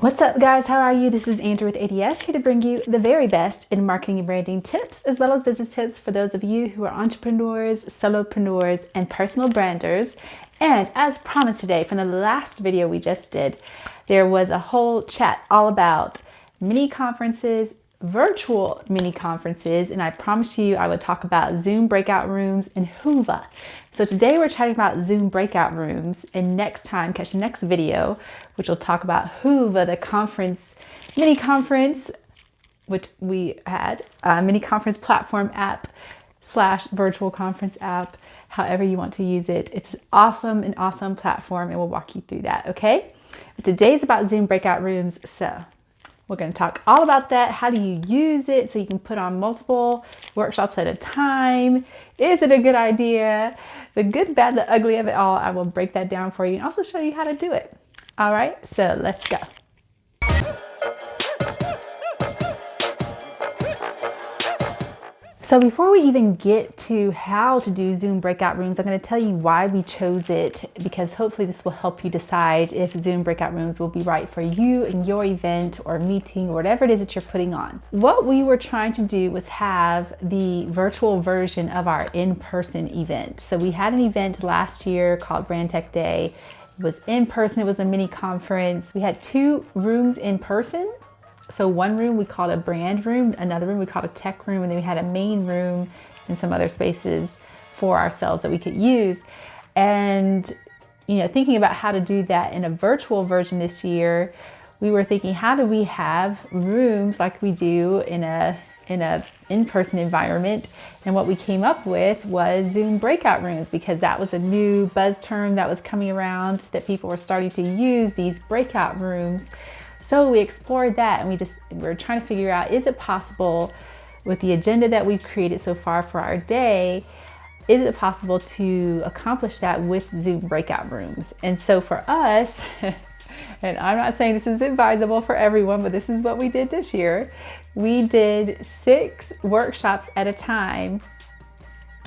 What's up, guys? How are you? This is Andrew with ADS, here to bring you the very best in marketing and branding tips, as well as business tips for those of you who are entrepreneurs, solopreneurs, and personal branders. And as promised today, from the last video we just did, there was a whole chat all about mini conferences, virtual mini conferences, and I promised you I would talk about Zoom Breakout Rooms and Whova. So today we're chatting about Zoom Breakout Rooms, and next time, catch the next video, which will talk about Whova, the conference, mini conference, which we had, mini conference platform app / virtual conference app, however you want to use it. It's an awesome platform, and we'll walk you through that, okay? But today's about Zoom Breakout Rooms, so we're going to talk all about that. How do you use it so you can put on multiple workshops at a time? Is it a good idea? The good, bad, the ugly of it all, I will break that down for you and also show you how to do it. All right, so let's go. So before we even get to how to do Zoom Breakout Rooms, I'm going to tell you why we chose it, because hopefully this will help you decide if Zoom Breakout Rooms will be right for you and your event or meeting or whatever it is that you're putting on. What we were trying to do was have the virtual version of our in-person event. So we had an event last year called Brand Tech Day. It was in person, it was a mini conference. We had 2 rooms in person. So one room we called a brand room, another room we called a tech room, and then we had a main room and some other spaces for ourselves that we could use. And, thinking about how to do that in a virtual version this year, we were thinking, how do we have rooms like we do in a in-person environment? And what we came up with was Zoom Breakout Rooms, because that was a new buzz term that was coming around, that people were starting to use these breakout rooms. So we explored that, and we're trying to figure out, is it possible with the agenda that we've created so far for our day, is it possible to accomplish that with Zoom Breakout Rooms? And so for us, and I'm not saying this is advisable for everyone, but this is what we did this year. We did 6 workshops at a time,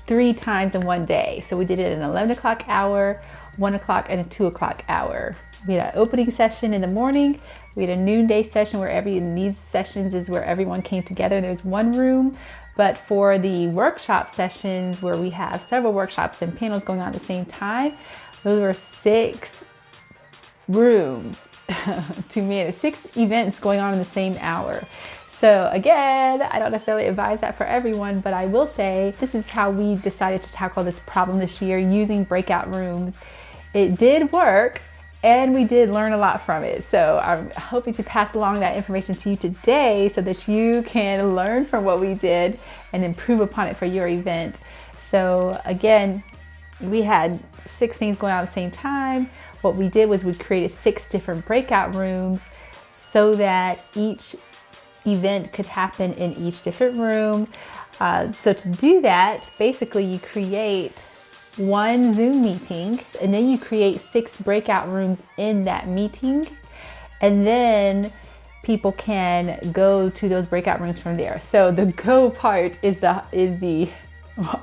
3 times in one day. So we did it at an 11 o'clock hour, 1 o'clock, and a 2 o'clock hour. We had an opening session in the morning. We had a noonday session in these sessions is where everyone came together. There's one room, but for the workshop sessions where we have several workshops and panels going on at the same time, those were 6 rooms to manage, 6 events going on in the same hour. So again, I don't necessarily advise that for everyone, but I will say this is how we decided to tackle this problem this year using breakout rooms. It did work, and we did learn a lot from it. So I'm hoping to pass along that information to you today so that you can learn from what we did and improve upon it for your event. So again, we had 6 things going on at the same time. What we did was we created 6 different breakout rooms so that each event could happen in each different room. So to do that, basically you create one Zoom meeting, and then you create 6 breakout rooms in that meeting, and then people can go to those breakout rooms from there. So the go part is the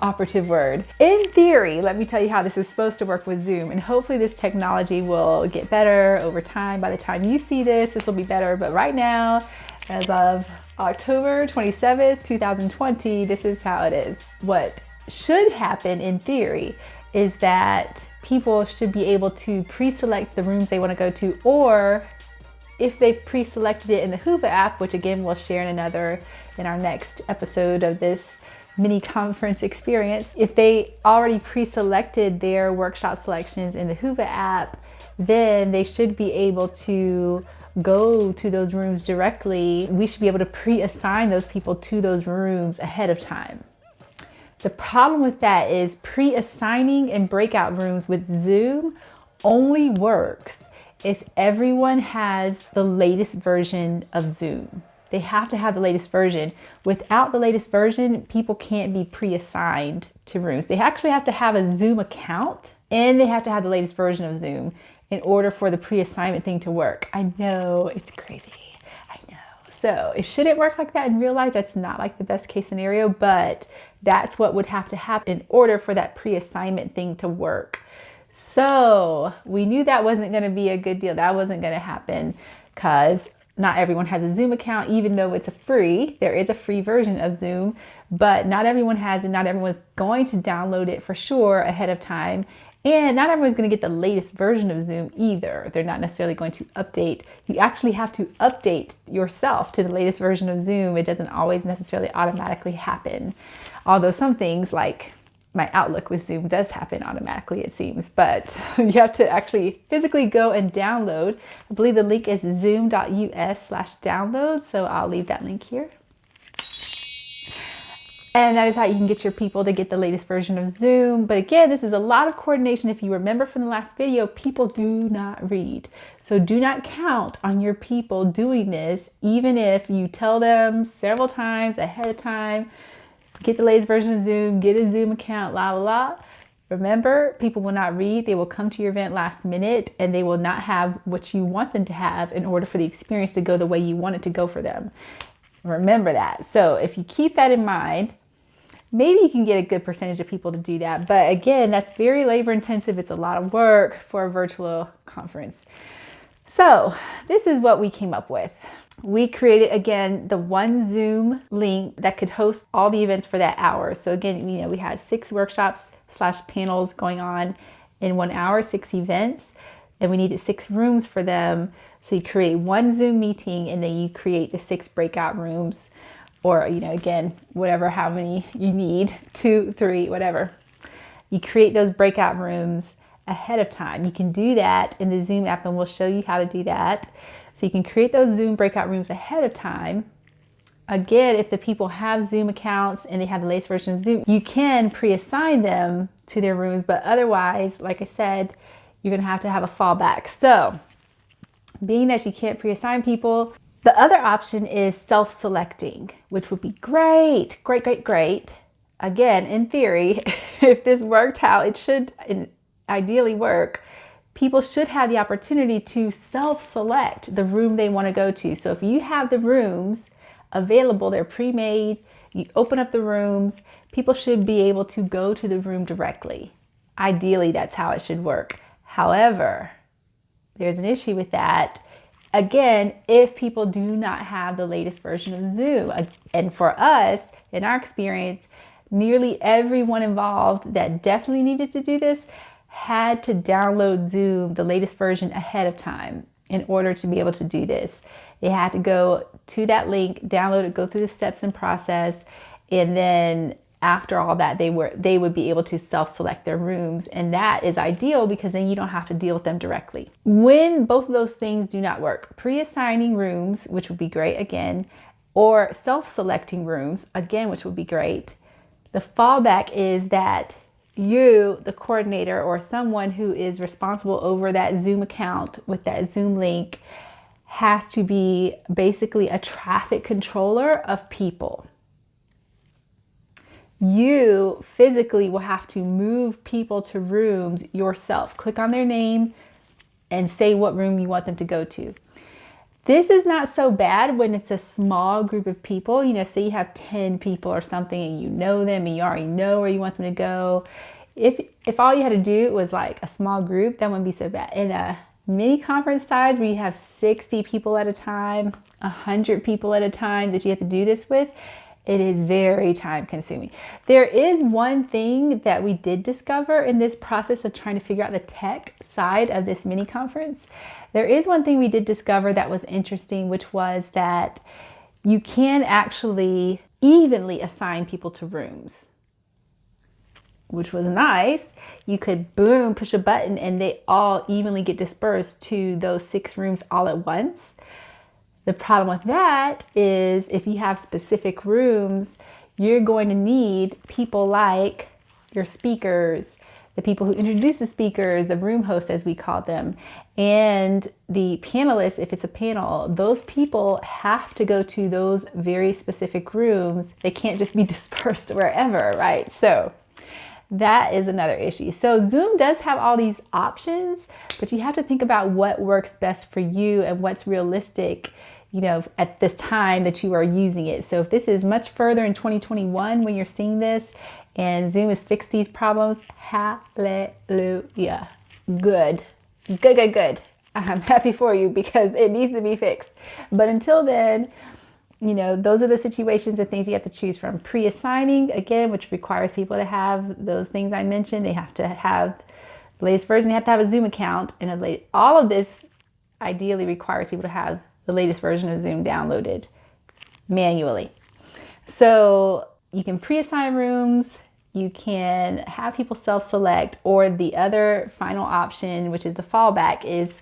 operative word. In theory, let me tell you how this is supposed to work with Zoom, and hopefully this technology will get better over time. By the time you see this will be better, but right now, as of October 27th, 2020, this is how it is. What should happen in theory is that people should be able to pre-select the rooms they want to go to, or if they've pre-selected it in the Whova app, which again we'll share in our next episode of this mini conference experience, if they already pre-selected their workshop selections in the Whova app, then they should be able to go to those rooms directly. We should be able to pre-assign those people to those rooms ahead of time. The problem with that is pre-assigning in breakout rooms with Zoom only works if everyone has the latest version of Zoom. They have to have the latest version. Without the latest version, people can't be pre-assigned to rooms. They actually have to have a Zoom account, and they have to have the latest version of Zoom in order for the pre-assignment thing to work. I know, it's crazy. I know. So it shouldn't work like that in real life. That's not like the best case scenario, but that's what would have to happen in order for that pre-assignment thing to work. So we knew that wasn't going to be a good deal. That wasn't going to happen. because not everyone has a Zoom account, even though it's free. There is a free version of Zoom, but not everyone has it. Not everyone's going to download it for sure ahead of time. And not everyone's going to get the latest version of Zoom either. They're not necessarily going to update. You actually have to update yourself to the latest version of Zoom. It doesn't always necessarily automatically happen. Although some things like my Outlook with Zoom does happen automatically, it seems, but you have to actually physically go and download. I believe the link is zoom.us/download. So I'll leave that link here. And that is how you can get your people to get the latest version of Zoom. But again, this is a lot of coordination. If you remember from the last video, people do not read. So do not count on your people doing this, even if you tell them several times ahead of time, get the latest version of Zoom, get a Zoom account, la, la, la. Remember, people will not read. They will come to your event last minute and they will not have what you want them to have in order for the experience to go the way you want it to go for them. Remember that. So if you keep that in mind, maybe you can get a good percentage of people to do that. But again, that's very labor intensive. It's a lot of work for a virtual conference. So this is what we came up with. We created, again, the one Zoom link that could host all the events for that hour. So again, we had 6 workshops/panels going on in 1 hour, 6 events, and we needed 6 rooms for them. So you create one Zoom meeting and then you create the 6 breakout rooms, or, again, how many you need, 2, 3, whatever. You create those breakout rooms ahead of time. You can do that in the Zoom app and we'll show you how to do that. So you can create those Zoom breakout rooms ahead of time. Again, if the people have Zoom accounts and they have the latest version of Zoom, you can pre-assign them to their rooms, but otherwise, like I said, you're gonna have a fallback. So being that you can't pre-assign people, the other option is self-selecting, which would be great. Again, in theory, if this worked how it should ideally work, people should have the opportunity to self-select the room they want to go to. So if you have the rooms available, they're pre-made, you open up the rooms, people should be able to go to the room directly. Ideally, that's how it should work. However, there's an issue with that. Again, if people do not have the latest version of Zoom. And for us, in our experience, nearly everyone involved that definitely needed to do this had to download Zoom, the latest version, ahead of time in order to be able to do this. They had to go to that link, download it, go through the steps and process, and then after all that, they would be able to self-select their rooms. And that is ideal because then you don't have to deal with them directly. When both of those things do not work, pre-assigning rooms, which would be great again, or self-selecting rooms, again, which would be great, the fallback is that you, the coordinator, or someone who is responsible over that Zoom account with that Zoom link, has to be basically a traffic controller of people. You physically will have to move people to rooms yourself. Click on their name and say what room you want them to go to. This is not so bad when it's a small group of people. Say you have 10 people or something and you know them and you already know where you want them to go. If all you had to do was like a small group, that wouldn't be so bad. In a mini conference size where you have 60 people at a time, 100 people at a time that you have to do this with, it is very time consuming. There is one thing that we did discover in this process of trying to figure out the tech side of this mini conference. There is one thing we did discover that was interesting, which was that you can actually evenly assign people to rooms, which was nice. You could boom, push a button and they all evenly get dispersed to those 6 rooms all at once. The problem with that is if you have specific rooms, you're going to need people like your speakers, the people who introduce the speakers, the room host as we call them, and the panelists, if it's a panel. Those people have to go to those very specific rooms. They can't just be dispersed wherever, right? So that is another issue. So Zoom does have all these options, but you have to think about what works best for you and what's realistic, at this time that you are using it. So if this is much further in 2021 when you're seeing this and Zoom has fixed these problems, hallelujah. Good. I'm happy for you because it needs to be fixed. But until then, those are the situations and things you have to choose from. Pre-assigning, again, which requires people to have those things I mentioned. They have to have the latest version. They have to have a Zoom account. And all of this ideally requires people to have the latest version of Zoom downloaded manually. So you can pre-assign rooms. You can have people self-select, or the other final option, which is the fallback, is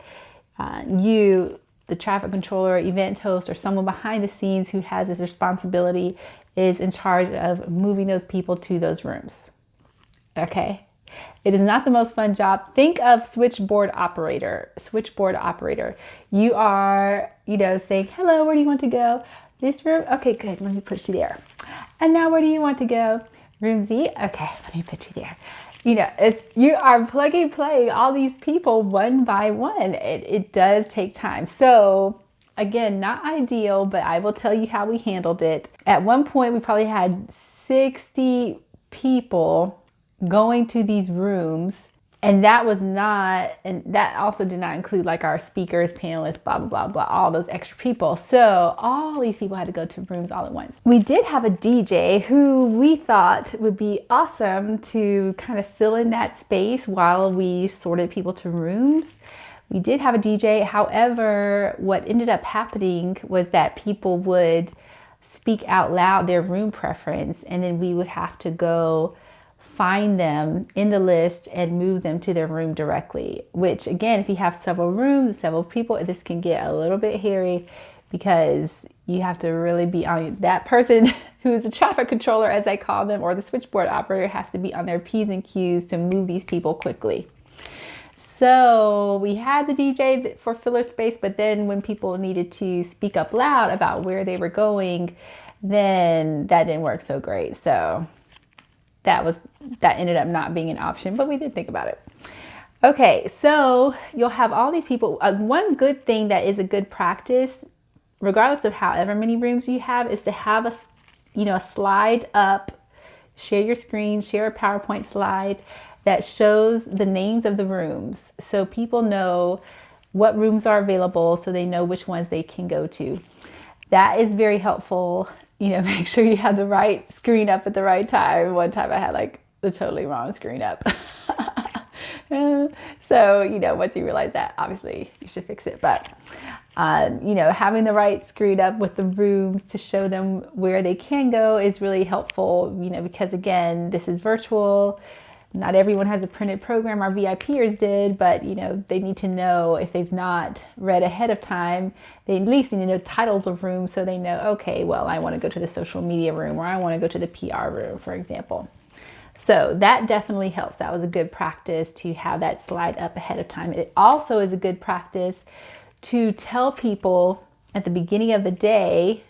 the traffic controller, event host, or someone behind the scenes who has this responsibility is in charge of moving those people to those rooms. Okay. It is not the most fun job. Think of switchboard operator. You are, saying, hello, where do you want to go? This room? Okay, good. Let me put you there. And now where do you want to go? Room Z? Okay, let me put you there. You are playing all these people one by one. It does take time. So again, not ideal, but I will tell you how we handled it. At one point, we probably had 60 people going to these rooms. And that also did not include like our speakers, panelists, blah, blah, blah, blah, all those extra people. So all these people had to go to rooms all at once. We did have a DJ who we thought would be awesome to kind of fill in that space while we sorted people to rooms. We did have a DJ. However, what ended up happening was that people would speak out loud their room preference, and then we would have to go find them in the list and move them to their room directly, which again, if you have several rooms and several people, this can get a little bit hairy because you have to really be on that person who's the traffic controller, as I call them, or the switchboard operator, has to be on their P's and Q's to move these people quickly. So we had the DJ for filler space, but then when people needed to speak up loud about where they were going, then that didn't work so great. So that ended up not being an option, but we did think about it. Okay, so you'll have all these people. One good thing that is a good practice, regardless of however many rooms you have, is to have a slide up, share your screen, share a PowerPoint slide that shows the names of the rooms, so people know what rooms are available, so they know which ones they can go to. That is very helpful. Make sure you have the right screen up at the right time. One time I had like the totally wrong screen up. So, once you realize that, obviously you should fix it. But, having the right screen up with the rooms to show them where they can go is really helpful, because again, this is virtual. Not everyone has a printed program. Our VIPers did, but they need to know, if they've not read ahead of time, they at least need to know titles of rooms so they know, okay, well, I want to go to the social media room, or I want to go to the PR room, for example. So that definitely helps. That was a good practice to have that slide up ahead of time. It also is a good practice to tell people at the beginning of the day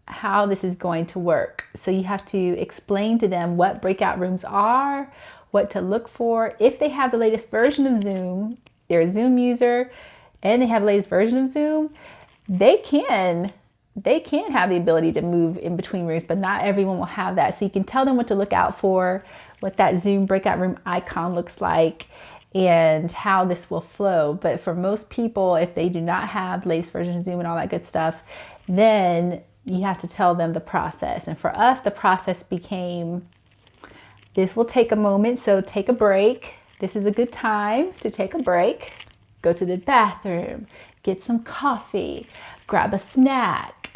how this is going to work. So you have to explain to them what breakout rooms are, what to look for. If they have the latest version of Zoom, they're a Zoom user, and they have the latest version of Zoom, they can have the ability to move in between rooms, but not everyone will have that. So you can tell them what to look out for, what that Zoom breakout room icon looks like, and how this will flow. But for most people, if they do not have the latest version of Zoom and all that good stuff, then you have to tell them the process. And for us, the process became, this will take a moment, so take a break. This is a good time to take a break. Go to the bathroom, get some coffee, grab a snack,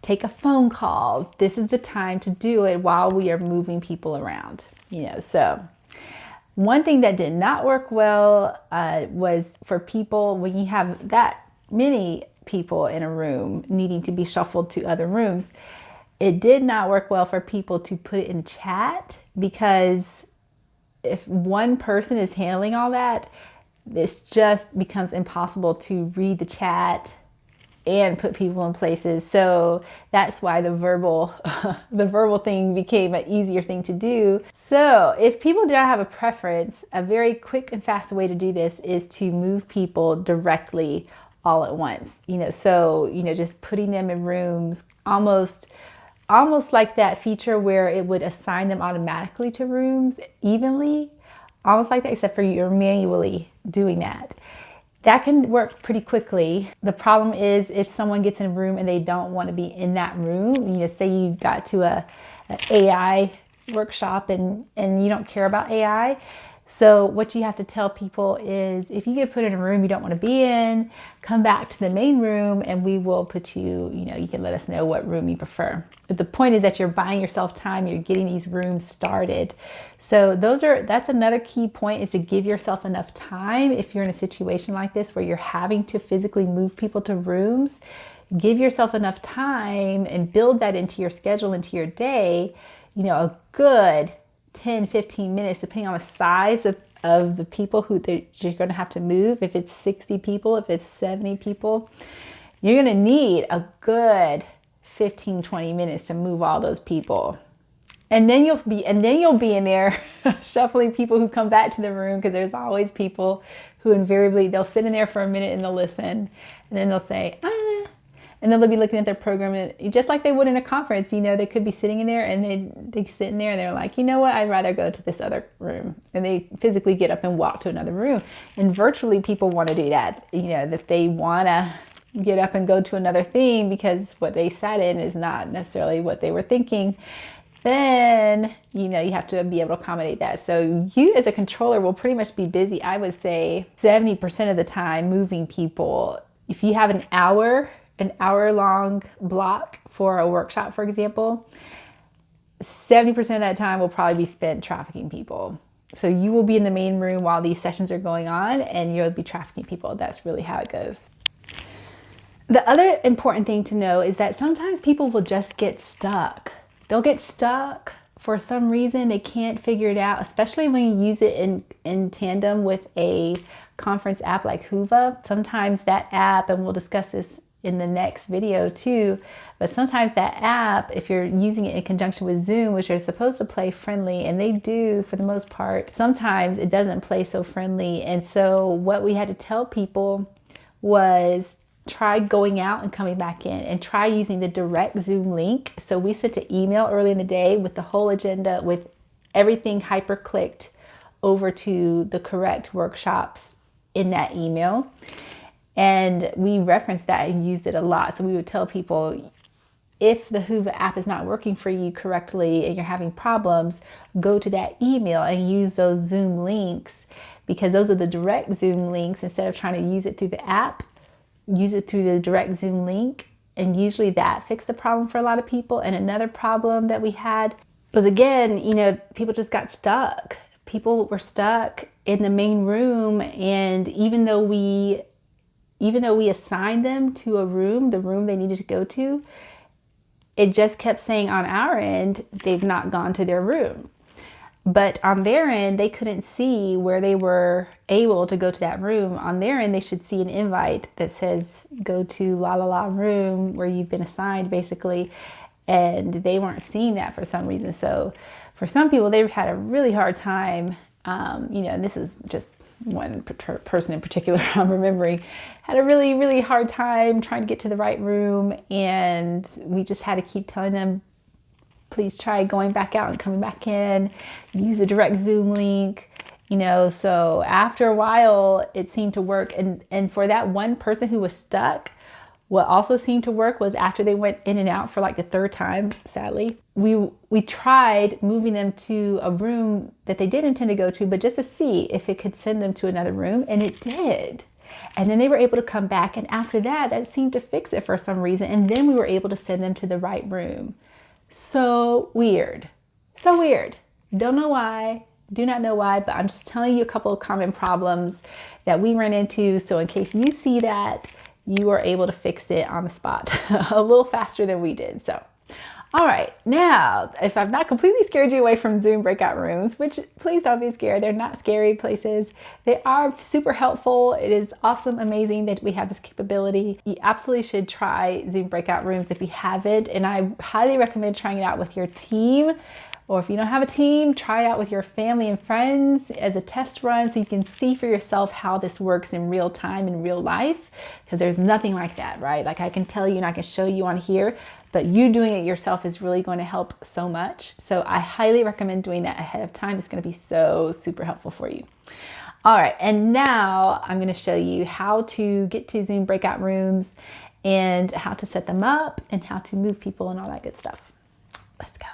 take a phone call. This is the time to do it while we are moving people around. So one thing that did not work well was for people, when you have that many people in a room needing to be shuffled to other rooms, it did not work well for people to put it in chat, because if one person is handling all that, this just becomes impossible to read the chat and put people in places. So that's why the verbal thing became an easier thing to do. So if people do not have a preference, a very quick and fast way to do this is to move people directly all at once. So just putting them in rooms, almost like that feature where it would assign them automatically to rooms evenly, almost like that, except for you're manually doing that. that can work pretty quickly. The problem is if someone gets in a room and they don't want to be in that room, say you got to an AI workshop and you don't care about AI. So what you have to tell people is if you get put in a room you don't want to be in, come back to the main room and we will put you, you can let us know what room you prefer. But the point is that you're buying yourself time, you're getting these rooms started. So that's another key point, is to give yourself enough time. If you're in a situation like this where you're having to physically move people to rooms, give yourself enough time and build that into your schedule, into your day, a good 10, 15 minutes, depending on the size of the people who you're going to have to move. If it's 60 people, if it's 70 people, you're going to need a good 15, 20 minutes to move all those people. And then you'll be in there shuffling people who come back to the room, because there's always people who invariably, they'll sit in there for a minute and they'll listen, and then they'll say, and then they'll be looking at their program, just like they would in a conference. They could be sitting in there and they sit in there and they're like, you know what, I'd rather go to this other room. And they physically get up and walk to another room. And virtually people want to do that. If they want to get up and go to another thing because what they sat in is not necessarily what they were thinking, then, you have to be able to accommodate that. So you as a controller will pretty much be busy, I would say 70% of the time, moving people. If you have an hour long block for a workshop, for example, 70% of that time will probably be spent trafficking people. So you will be in the main room while these sessions are going on and you'll be trafficking people. That's really how it goes. The other important thing to know is that sometimes people will just get stuck. They'll get stuck for some reason. They can't figure it out, especially when you use it in tandem with a conference app like Whova. Sometimes that app, and we'll discuss this in the next video too, but sometimes that app, if you're using it in conjunction with Zoom, which are supposed to play friendly, and they do for the most part, sometimes it doesn't play so friendly. And so what we had to tell people was try going out and coming back in, and try using the direct Zoom link. So we sent an email early in the day with the whole agenda, with everything hyper-clicked over to the correct workshops in that email. And we referenced that and used it a lot. So we would tell people, if the Whova app is not working for you correctly and you're having problems, go to that email and use those Zoom links, because those are the direct Zoom links. Instead of trying to use it through the app, use it through the direct Zoom link. And usually that fixed the problem for a lot of people. And another problem that we had was, again, people just got stuck. People were stuck in the main room, and even though we assigned them to a room, the room they needed to go to, it just kept saying on our end, they've not gone to their room. But on their end, they couldn't see where they were able to go to that room. On their end, they should see an invite that says, go to la la la room where you've been assigned, basically. And they weren't seeing that for some reason. So for some people, they've had a really hard time, and this is just one person in particular I'm remembering, had a really, really hard time trying to get to the right room. And we just had to keep telling them, please try going back out and coming back in, use a direct Zoom link, so after a while it seemed to work. And for that one person who was stuck, what also seemed to work was after they went in and out for like the third time, sadly, we tried moving them to a room that they did intend to go to, but just to see if it could send them to another room, and it did. And then they were able to come back, and after that seemed to fix it for some reason, and then we were able to send them to the right room. So weird. Don't know why, do not know why, but I'm just telling you a couple of common problems that we ran into. So in case you see that, you are able to fix it on the spot a little faster than we did. So, all right, now, if I've not completely scared you away from Zoom breakout rooms, which please don't be scared, they're not scary places. They are super helpful. It is awesome, amazing that we have this capability. You absolutely should try Zoom breakout rooms if you haven't, and I highly recommend trying it out with your team. Or if you don't have a team, try it out with your family and friends as a test run so you can see for yourself how this works in real time, in real life, because there's nothing like that, right? Like I can tell you and I can show you on here, but you doing it yourself is really going to help so much. So I highly recommend doing that ahead of time. It's going to be so super helpful for you. All right, and now I'm going to show you how to get to Zoom breakout rooms and how to set them up and how to move people and all that good stuff. Let's go.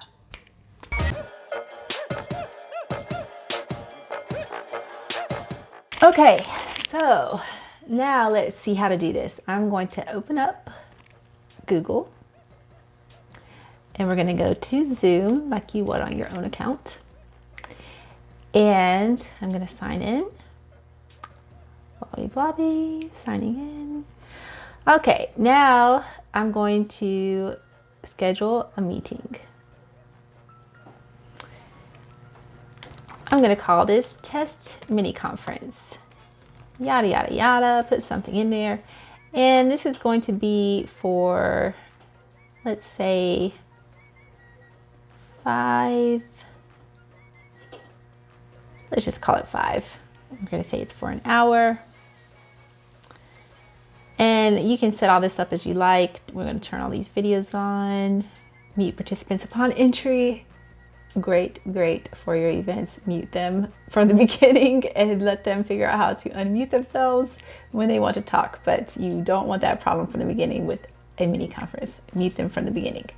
Okay, so now let's see how to do this. I'm going to open up Google and we're going to go to Zoom like you would on your own account. And I'm going to sign in. Blobby, signing in. Okay, now I'm going to schedule a meeting. I'm going to call this test mini conference. Yada, yada, yada, put something in there. And this is going to be for, let's say, 5. Let's just call it 5. I'm going to say it's for an hour. And you can set all this up as you like. We're going to turn all these videos on, mute participants upon entry. Great for your events. Mute them from the beginning and let them figure out how to unmute themselves when they want to talk. But you don't want that problem from the beginning with a mini conference. Mute them from the beginning.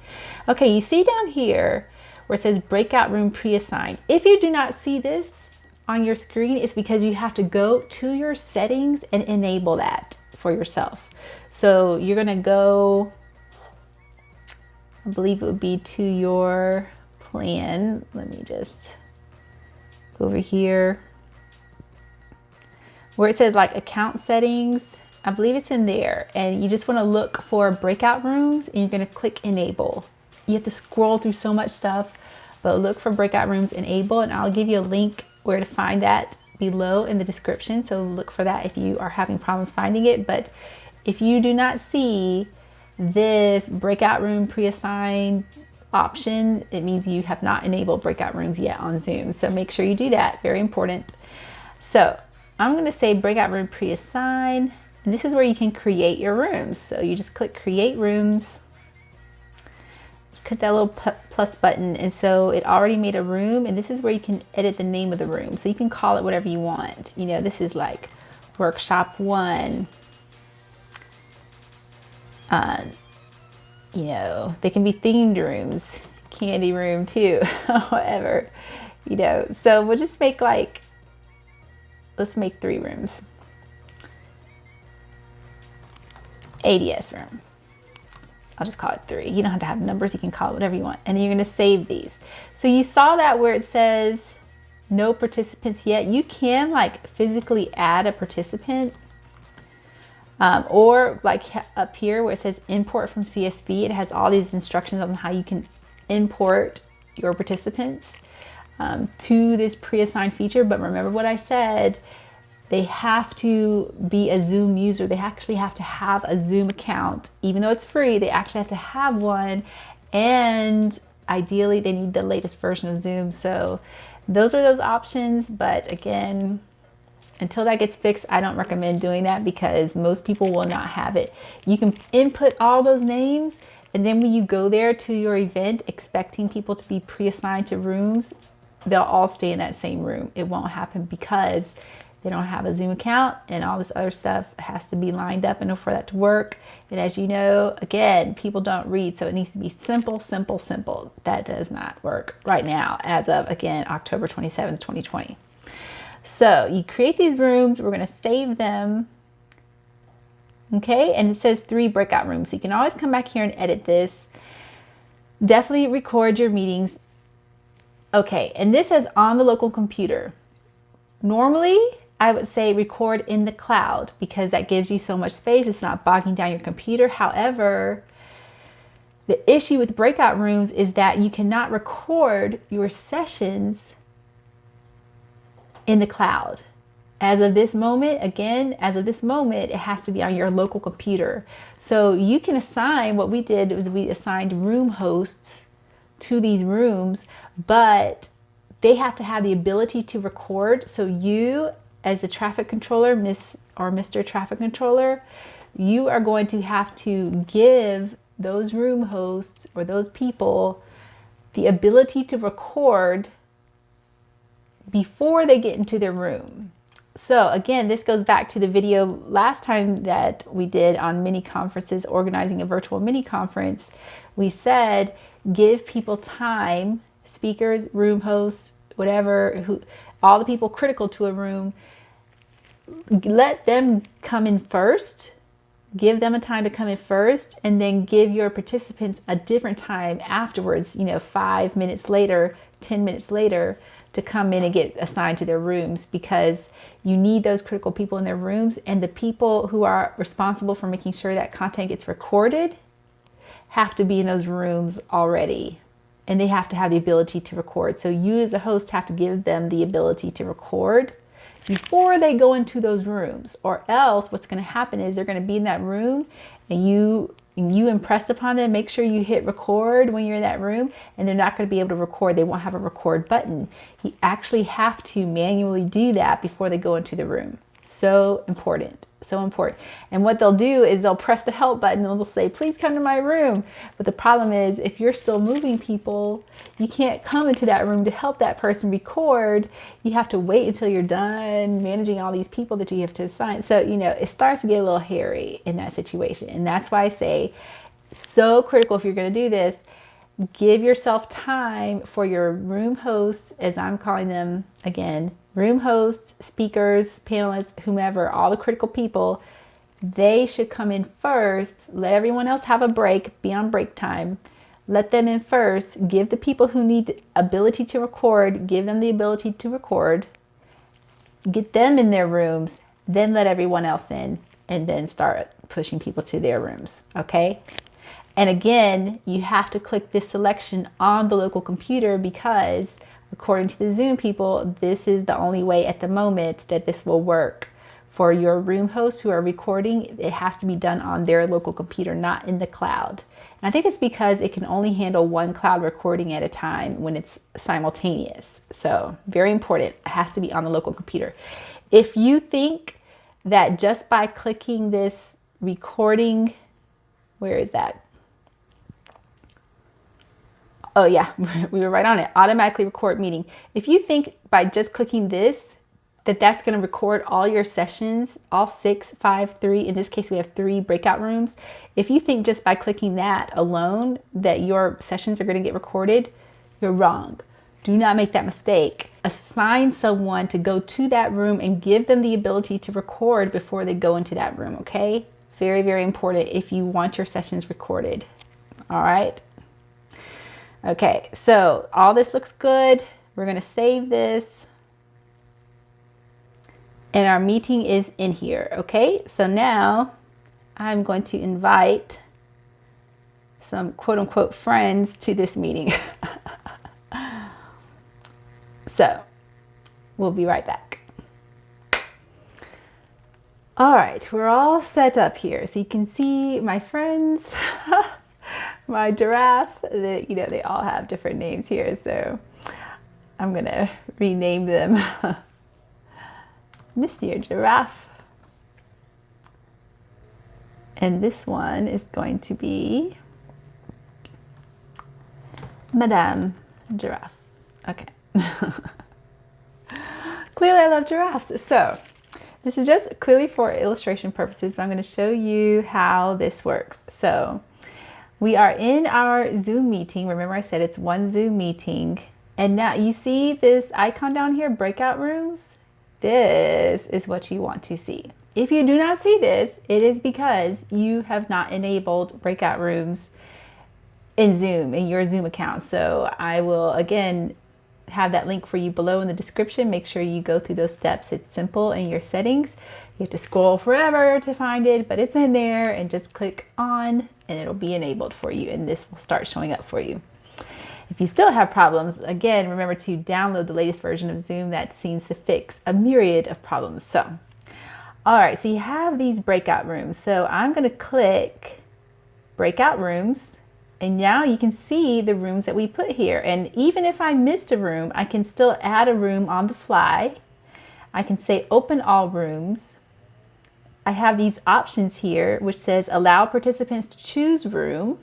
Okay, you see down here where it says breakout room pre-assigned. If you do not see this on your screen, it's because you have to go to your settings and enable that for yourself. So you're gonna go, I believe it would be to your plan. Let me just go over here where it says like account settings. I believe it's in there, and you just want to look for breakout rooms and you're going to click enable. You have to scroll through so much stuff, but look for breakout rooms enable, and I'll give you a link where to find that below in the description. So look for that if you are having problems finding it. But if you do not see this breakout room pre-assigned option, it means you have not enabled breakout rooms yet on Zoom. So make sure you do that. Very important. So I'm going to say breakout room pre-assign, and this is where you can create your rooms. So you just click create rooms, click that little plus button, and so it already made a room, and this is where you can edit the name of the room. So you can call it whatever you want. You know, this is like workshop 1. You know, they can be themed rooms, candy room too, whatever, you know. So we'll just make like, let's make 3 rooms. ADS room. I'll just call it 3. You don't have to have numbers. You can call it whatever you want. And then you're going to save these. So you saw that where it says no participants yet. You can like physically add a participant. Or like up here where it says import from CSV, it has all these instructions on how you can import your participants to this pre-assigned feature. But remember what I said, they have to be a Zoom user. They actually have to have a Zoom account. Even though it's free, they actually have to have one. And ideally, they need the latest version of Zoom. So those are those options. But again, until that gets fixed, I don't recommend doing that because most people will not have it. You can input all those names, and then when you go there to your event expecting people to be pre-assigned to rooms, they'll all stay in that same room. It won't happen because they don't have a Zoom account, and all this other stuff has to be lined up in order for that to work. And as you know, again, people don't read, so it needs to be simple, simple, simple. That does not work right now as of, again, October 27th, 2020. So you create these rooms, we're going to save them. Okay, and it says 3 breakout rooms. So you can always come back here and edit this. Definitely record your meetings. Okay, and this says on the local computer. Normally, I would say record in the cloud because that gives you so much space. It's not bogging down your computer. However, the issue with breakout rooms is that you cannot record your sessions in the cloud. As of this moment, again, as of this moment, it has to be on your local computer. So you can assign, what we did was we assigned room hosts to these rooms, but they have to have the ability to record. So you, as the traffic controller, Miss or Mr. Traffic Controller, you are going to have to give those room hosts or those people the ability to record before they get into their room. So again, this goes back to the video last time that we did on mini conferences, organizing a virtual mini conference. We said, give people time, speakers, room hosts, whatever, all the people critical to a room, let them come in first, give them a time to come in first, and then give your participants a different time afterwards, 5 minutes later, 10 minutes later, to come in and get assigned to their rooms, because you need those critical people in their rooms, and the people who are responsible for making sure that content gets recorded have to be in those rooms already, and they have to have the ability to record. So you as a host have to give them the ability to record before they go into those rooms, or else what's going to happen is they're going to be in that room and you impressed upon them, make sure you hit record when you're in that room, and they're not going to be able to record. They won't have a record button. You actually have to manually do that before they go into the room. So important, so important. And what they'll do is they'll press the help button and they'll say, please come to my room. But the problem is, if you're still moving people, you can't come into that room to help that person record. You have to wait until you're done managing all these people that you have to assign. So, it starts to get a little hairy in that situation. And that's why I say, so critical if you're going to do this, give yourself time for your room hosts, as I'm calling them again, room hosts, speakers, panelists, whomever, all the critical people. They should come in first. Let everyone else have a break, be on break time. Let them in first. Give the people who need ability to record, give them the ability to record. Get them in their rooms, then let everyone else in, and then start pushing people to their rooms, okay? And again, you have to click this selection on the local computer, because according to the Zoom people, this is the only way at the moment that this will work. For your room hosts who are recording, it has to be done on their local computer, not in the cloud. And I think it's because it can only handle one cloud recording at a time when it's simultaneous. So very important, it has to be on the local computer. If you think that just by clicking this recording, where is that? Oh yeah, we were right on it. Automatically record meeting. If you think by just clicking this, that's going to record all your sessions, all 6, 5, 3, in this case we have 3 breakout rooms. If you think just by clicking that alone that your sessions are going to get recorded, you're wrong. Do not make that mistake. Assign someone to go to that room and give them the ability to record before they go into that room, okay? Very, very important if you want your sessions recorded. All right. Okay, so all this looks good. We're going to save this. And our meeting is in here, okay? So now I'm going to invite some quote unquote friends to this meeting. So we'll be right back. All right, we're all set up here. So you can see my friends. My giraffe, they all have different names here, so I'm gonna rename them Monsieur Giraffe. And this one is going to be Madame Giraffe. Okay. Clearly I love giraffes. So this is just clearly for illustration purposes, but I'm gonna show you how this works. So we are in our Zoom meeting. Remember I said it's one Zoom meeting. And now you see this icon down here, breakout rooms? This is what you want to see. If you do not see this, it is because you have not enabled breakout rooms in Zoom, in your Zoom account. So I will, again, have that link for you below in the description. Make sure you go through those steps. It's simple in your settings. You have to scroll forever to find it, but it's in there, and just click on and it'll be enabled for you, and this will start showing up for you. If you still have problems, again, remember to download the latest version of Zoom that seems to fix a myriad of problems. So, all right, so you have these breakout rooms. So I'm going to click breakout rooms, and now you can see the rooms that we put here. And even if I missed a room, I can still add a room on the fly. I can say open all rooms. I have these options here, which says allow participants to choose room,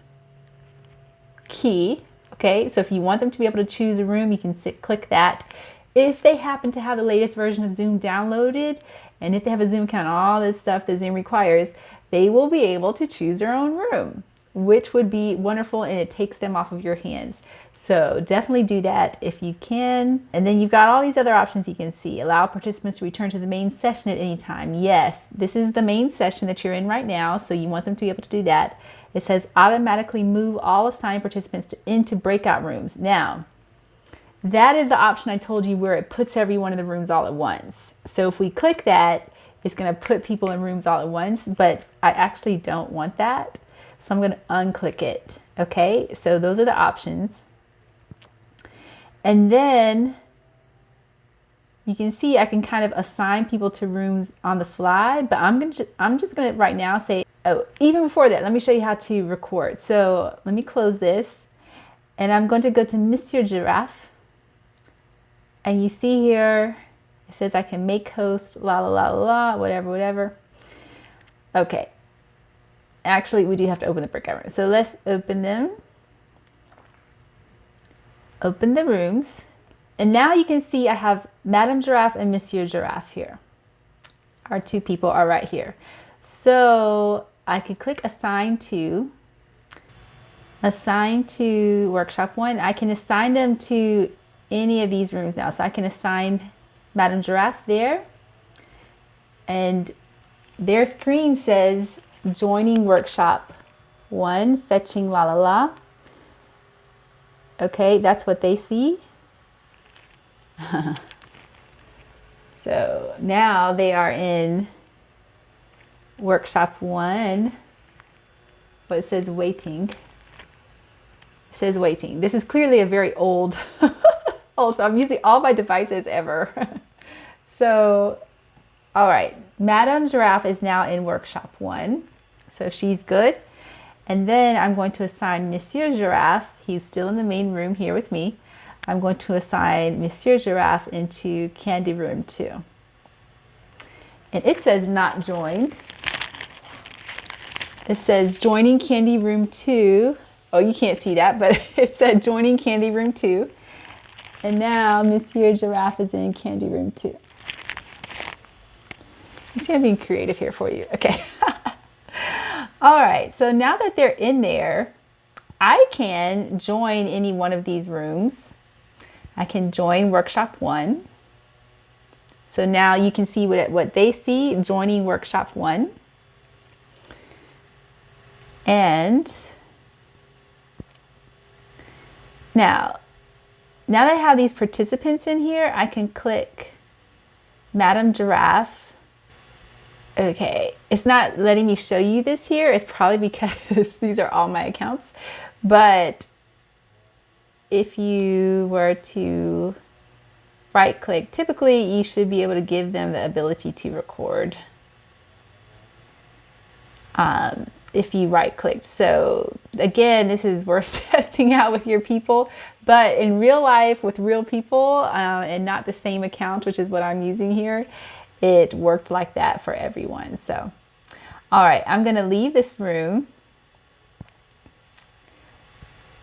key. Okay, so if you want them to be able to choose a room, you can click that. if they happen to have the latest version of Zoom downloaded, and if they have a Zoom account, all this stuff that Zoom requires, they will be able to choose their own room, which would be wonderful, and it takes them off of your hands. So definitely do that if you can. And then you've got all these other options you can see. Allow participants to return to the main session at any time. Yes, this is the main session that you're in right now, so you want them to be able to do that. It says automatically move all assigned participants into breakout rooms. Now, that is the option I told you where it puts everyone in the rooms all at once. So if we click that, it's going to put people in rooms all at once, but I actually don't want that. So I'm going to unclick it. Okay, so those are the options. And then you can see I can kind of assign people to rooms on the fly, but I'm just going to right now say, oh, even before that, let me show you how to record. So let me close this, and I'm going to go to Monsieur Giraffe. And you see here, it says I can make host, la la la la, whatever. Okay. Actually, we do have to open the breakout room. So let's open them. Open the rooms. And now you can see I have Madame Giraffe and Monsieur Giraffe here. Our two people are right here. So I can click assign to workshop 1. I can assign them to any of these rooms now. So I can assign Madame Giraffe there, and their screen says joining workshop 1, fetching la la la. Okay, that's what they see. So now they are in workshop 1, but it says waiting. It says waiting. This is clearly a very old I'm using all my devices ever. So, all right, Madame Giraffe is now in workshop 1. So she's good. And then I'm going to assign Monsieur Giraffe. He's still in the main room here with me. I'm going to assign Monsieur Giraffe into Candy Room 2. And it says not joined. It says joining Candy Room 2. Oh, you can't see that, but it said joining Candy Room 2. And now Monsieur Giraffe is in Candy Room 2. You see I'm being creative here for you. Okay. All right. So now that they're in there, I can join any one of these rooms. I can join workshop 1. So now you can see what they see, joining workshop 1. And now that I have these participants in here, I can click Madame Giraffe. Okay, it's not letting me show you this here. It's probably because these are all my accounts. But if you were to right click, typically you should be able to give them the ability to record. If you right clicked. So again, this is worth testing out with your people, but in real life with real people and not the same account, which is what I'm using here, it worked like that for everyone. So, all right, I'm going to leave this room.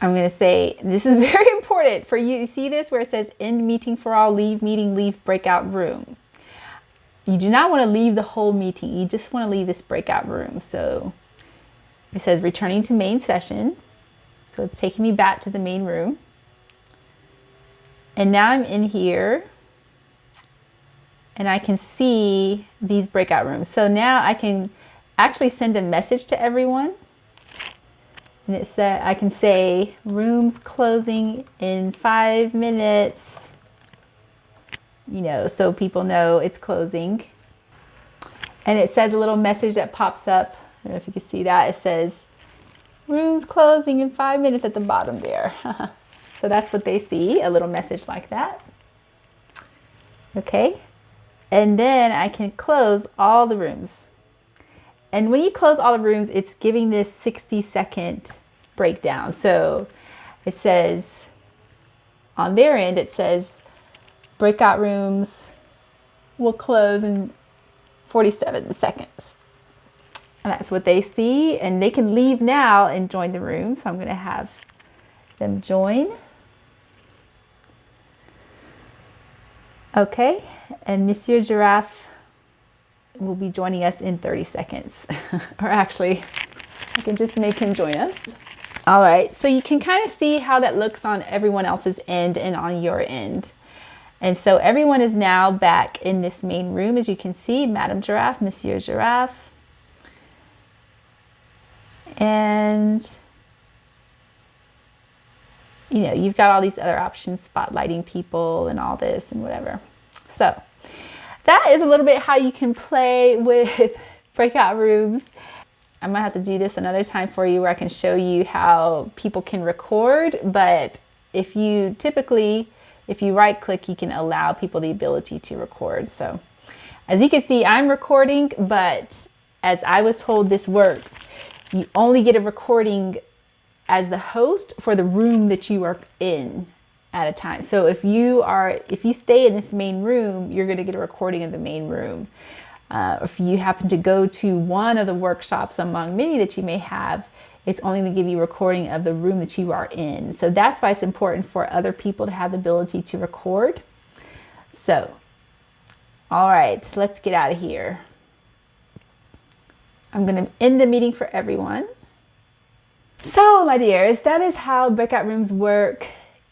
I'm going to say, this is very important for you. You see this where it says end meeting for all, leave meeting, leave breakout room. You do not want to leave the whole meeting. You just want to leave this breakout room. So it says returning to main session. So it's taking me back to the main room. And now I'm in here and I can see these breakout rooms. So now I can actually send a message to everyone. And it said, I can say rooms closing in 5 minutes, you know, so people know it's closing. And it says a little message that pops up. I don't know if you can see that. It says rooms closing in 5 minutes at the bottom there. So that's what they see, a little message like that. Okay. And then I can close all the rooms. And when you close all the rooms, it's giving this 60-second breakdown. So it says on their end, it says breakout rooms will close in 47 seconds. And that's what they see. And they can leave now and join the room. So I'm going to have them join. Okay, and Monsieur Giraffe will be joining us in 30 seconds. Or actually, I can just make him join us. All right, so you can kind of see how that looks on everyone else's end and on your end. And so everyone is now back in this main room, as you can see, Madame Giraffe, Monsieur Giraffe. And, you know, you've got all these other options, spotlighting people and all this and whatever. So that is a little bit how you can play with breakout rooms. I might have to do this another time for you where I can show you how people can record, but if you right click, you can allow people the ability to record. So as you can see, I'm recording, but as I was told this works, you only get a recording as the host for the room that you are in at a time. So if you stay in this main room, you're going to get a recording of the main room. If you happen to go to one of the workshops among many that you may have, it's only going to give you a recording of the room that you are in. So that's why it's important for other people to have the ability to record. So, all right, let's get out of here. I'm going to end the meeting for everyone. So, my dears, that is how breakout rooms work.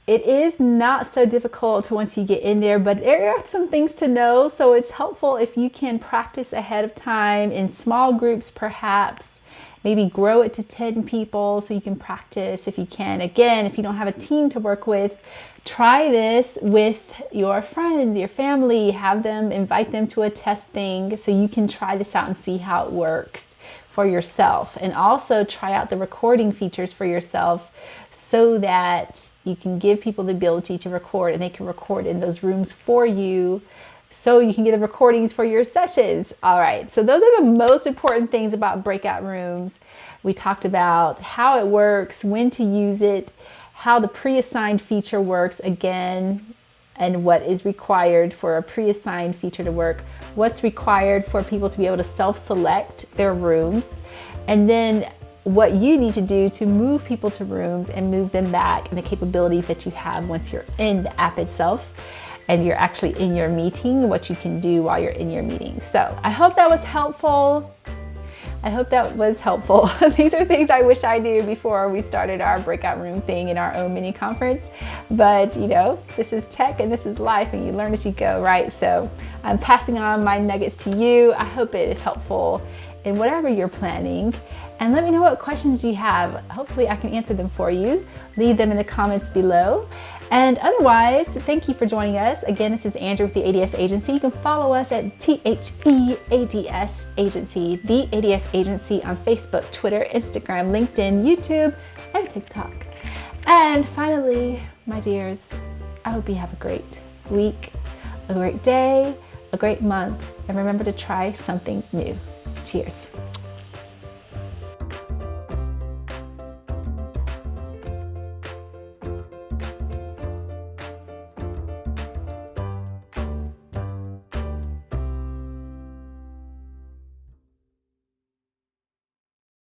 It is not so difficult once you get in there, but there are some things to know. So it's helpful if you can practice ahead of time in small groups, perhaps. Maybe grow it to 10 people so you can practice if you can. Again, if you don't have a team to work with, try this with your friends, your family, invite them to a test thing so you can try this out and see how it works for yourself. And also try out the recording features for yourself so that you can give people the ability to record and they can record in those rooms for you so you can get the recordings for your sessions. All right, so those are the most important things about breakout rooms. We talked about how it works, when to use it, how the pre-assigned feature works again, and what is required for a pre-assigned feature to work, what's required for people to be able to self-select their rooms, and then what you need to do to move people to rooms and move them back, and the capabilities that you have once you're in the app itself and you're actually in your meeting, what you can do while you're in your meeting. So I hope that was helpful. These are things I wish I knew before we started our breakout room thing in our own mini conference. But you know, this is tech and this is life and you learn as you go, right? So I'm passing on my nuggets to you. I hope it is helpful in whatever you're planning. And let me know what questions you have. Hopefully I can answer them for you. Leave them in the comments below. And otherwise, thank you for joining us. Again, this is Andrew with the ADS Agency. You can follow us at THEADS Agency, the ADS Agency on Facebook, Twitter, Instagram, LinkedIn, YouTube, and TikTok. And finally, my dears, I hope you have a great week, a great day, a great month, and remember to try something new. Cheers.